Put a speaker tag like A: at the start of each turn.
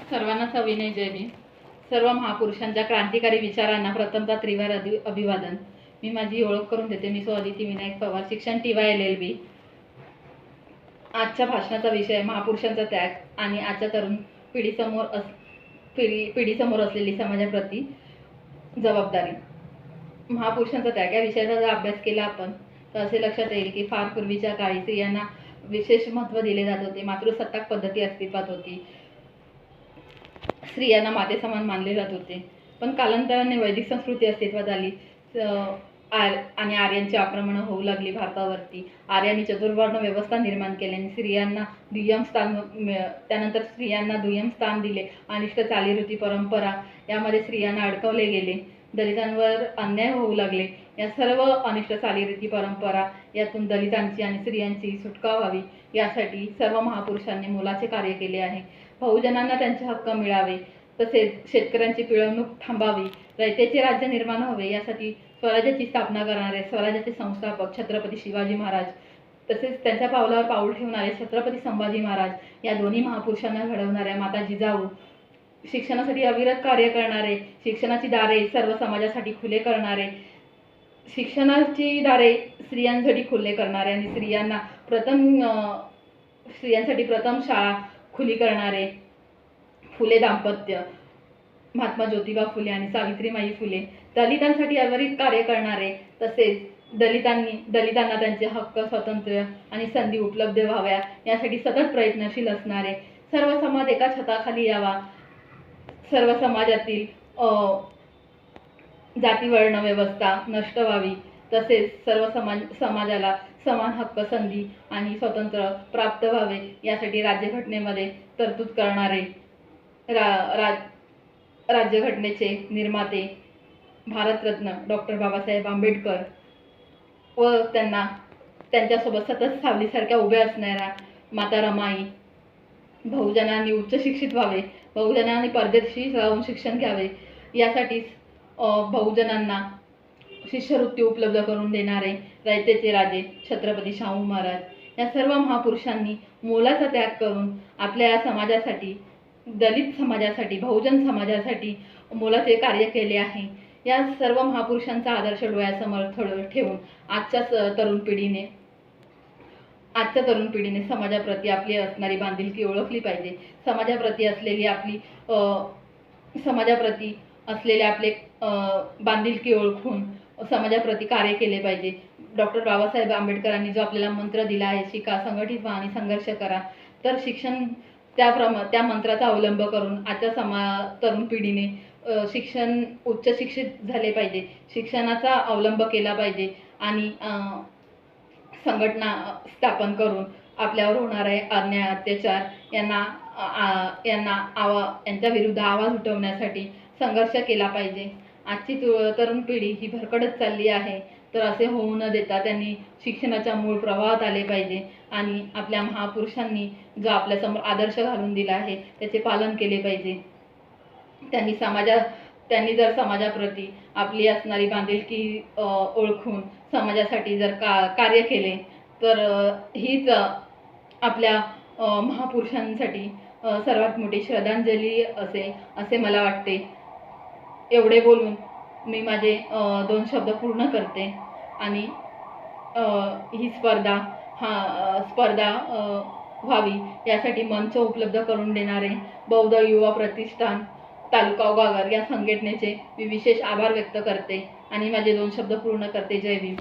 A: सर्वांना सविनय जय भीम. सर्व महापुरुषांच्या क्रांतिकारी विचारांना प्रथमतः त्रिवार अभिवादन. मी माझी ओळख करून देते. मी अदिती विनायक पवार, शिक्षण TY LLB. आजच्या भाषणाचा विषय महापुरुषांचा त्याग आणि आजच्या तरुण पिढीसमोर असलेली समाजाप्रती जबाबदारी. महापुरुषांचा त्याग या विषयाचा जर अभ्यास केला आपण तर असे लक्षात येईल की फार पूर्वीच्या काळी स्त्रियांना विशेष महत्त्व दिले जात होते. मातृसत्ताक पद्धती अस्तित्वात होती. स्त्रियांना माते समान मानले जात होते. पण कालांतराने वैदिक संस्कृती अस्तित्वात आली आणि आर्यांची आक्रमणं होऊ लागली भारतावरती. आर्यांनी चतुर्वर्ण व्यवस्था निर्माण केली आणि त्यानंतर स्त्रियांना दुय्यम स्थान दिले. अनिष्ट चालीरीती परंपरा यामध्ये स्त्रियांना अडकवले गेले. दलितांवर अन्याय होऊ लागले. या सर्व अनिष्ट चालीरीती परंपरा यातून दलितांची आणि स्त्रियांची सुटका व्हावी यासाठी सर्व महापुरुषांनी मोलाचे कार्य केले आहे. बहुजनांना त्यांचे हक्क मिळावे, तसेच शेतकऱ्यांची पिळवणूक थांबावी, रयतेचे राज्य निर्माण व्हावे यासाठी स्वराज्याची स्थापना करणारे स्वराज्याचे संस्थापक छत्रपती शिवाजी महाराज, तसेच त्यांच्या पावलावर पाऊल ठेवणारे छत्रपती संभाजी महाराज या दोन्ही महापुरुषांना घडवणाऱ्या माता जिजाऊ, शिक्षणासाठी अविरत कार्य करणारे, शिक्षणाची दारे सर्व समाजासाठी खुले करणारे, शिक्षणाची दारे स्त्रियांसाठी खुले करणारे आणि स्त्रियांसाठी प्रथम शाळा खुली करणारे फुले दाम्पत्य, महात्मा ज्योतिबा फुले आणि सावित्रीमाई फुले, दलितांसाठी अविरत कार्य करणारे, तसेच दलितांना त्यांचे हक्क, स्वातंत्र्य आणि संधी उपलब्ध व्हाव्या यासाठी सतत प्रयत्नशील असणारे, सर्व समाज एका छताखाली यावा, सर्व समाजातील जातीवर्ण व्यवस्था नष्ट व्हावी, तसेच सर्व समाजाला समान हक्क, संधी आणि स्वातंत्र्य प्राप्त व्हावे यासाठी राज्यघटनेमध्ये तरतूद करणारे राज्यघटनेचे निर्माते भारतरत्न डॉक्टर बाबासाहेब आंबेडकर व त्यांच्यासोबत सतत सावलीसारख्या उभ्या असणाऱ्या माता रमाई, बहुजनांनी उच्च शिक्षित व्हावे, बहुजनांनी परदेशी जाऊन शिक्षण घ्यावे यासाठीच बहुजनांना शिष्यवृत्ती उपलब्ध करून देणारे रयतेचे राजे छत्रपती शाहू महाराज या सर्व महापुरुषांनी मोलाचा त्याग करून आपल्या या समाजासाठी, दलित समाजासाठी, बहुजन समाजासाठी मोलाचे कार्य केले आहे. या सर्व महापुरुषांचा आदर्श डोळ्यासमोर ठेवून आजच्या तरुण पिढीने समाजाप्रती आपली असणारी बांधिलकी ओळखली पाहिजे. समाजाप्रती असलेले आपले बांधिलकी ओळखून समाजाप्रती कार्य केले पाहिजे. डॉक्टर बाबासाहेब आंबेडकरांनी जो आपल्याला मंत्र दिला आहे, शिका, संघटित व्हा आणि संघर्ष करा, तर शिक्षण त्या मंत्राचा अवलंब करून आजच्या तरुण पिढीने उच्च शिक्षित झाले पाहिजे, शिक्षणाचा अवलंब केला पाहिजे आणि संघटना स्थापन करून आपल्यावर होणारे अन्याय, अत्याचार यांच्या विरुद्ध आवाज उठवण्यासाठी संघर्ष केला पाहिजे. आजची तरुण पिढी ही भरकटत चालली आहे, तर असे होऊ न देता त्यांनी शिक्षणाच्या मूळ प्रवाहात आले पाहिजे आणि आपल्या महापुरुषांनी जो आपल्यासमोर आदर्श घालून दिला आहे त्याचे पालन केले पाहिजे. त्यांनी जर समाजाप्रती आपली असणारी बांधिलकी ओळखून समाजासाठी जर कार्य केले तर हीच आपल्या महापुरुषांसाठी सर्वात मोठी श्रद्धांजली असे मला वाटते. एवढे बोलून मी माझे 2 शब्द पूर्ण करते आणि ही स्पर्धा व्हावी यासाठी मंच उपलब्ध करून देणारे बौद्ध युवा प्रतिष्ठान तालुका गागर या संघटनेचे मी विशेष आभार व्यक्त करते आणि माझे 2 शब्द पूर्ण करते. जय भीम.